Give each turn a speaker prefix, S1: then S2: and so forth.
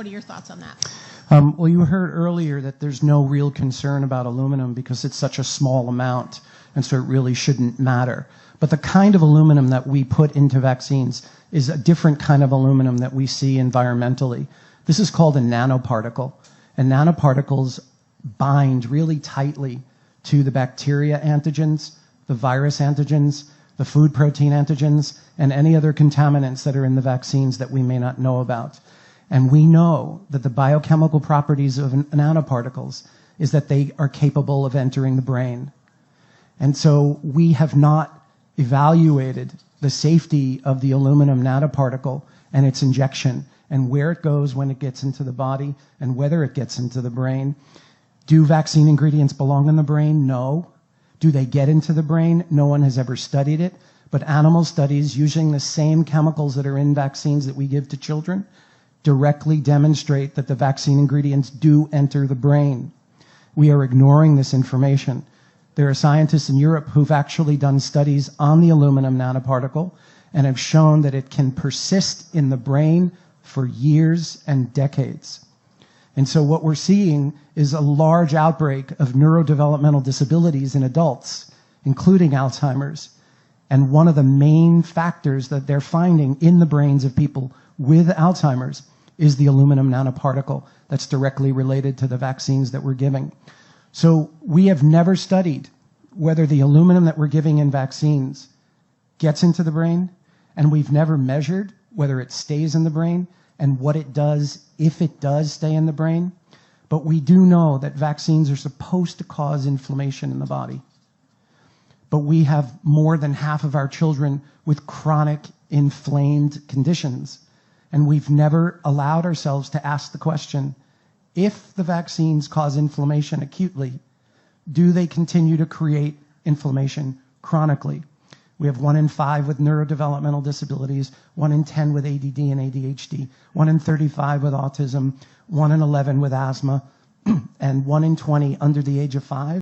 S1: What are your thoughts on that?
S2: Well, you heard earlier that there's no real concern about aluminum because it's such a small amount, and so it really shouldn't matter. But the kind of aluminum that we put into vaccines is a different kind of aluminum that we see environmentally. This is called a nanoparticle, and nanoparticles bind really tightly to the bacteria antigens, the virus antigens, the food protein antigens, and any other contaminants that are in the vaccines that we may not know about. And we know that the biochemical properties of nanoparticles is that they are capable of entering the brain. And so we have not evaluated the safety of the aluminum nanoparticle and its injection and where it goes when it gets into the body and whether it gets into the brain. Do vaccine ingredients belong in the brain? No. Do they get into the brain? No one has ever studied it. But animal studies using the same chemicals that are in vaccines that we give to children directly demonstrate that the vaccine ingredients do enter the brain. We are ignoring this information. There are scientists in Europe who've actually done studies on the aluminum nanoparticle and have shown that it can persist in the brain for years and decades. And so what we're seeing is a large outbreak of neurodevelopmental disabilities in adults, including Alzheimer's. And one of the main factors that they're finding in the brains of people with Alzheimer's is the aluminum nanoparticle that's directly related to the vaccines that we're giving. So we have never studied whether the aluminum that we're giving in vaccines gets into the brain, and we've never measured whether it stays in the brain and what it does if it does stay in the brain. But we do know that vaccines are supposed to cause inflammation in the body. But we have more than half of our children with chronic inflamed conditions. And we've never allowed ourselves to ask the question, if the vaccines cause inflammation acutely, do they continue to create inflammation chronically? We have 1 in 5 with neurodevelopmental disabilities, 1 in 10 with ADD and ADHD, 1 in 35 with autism, 1 in 11 with asthma, and 1 in 20 under the age of 5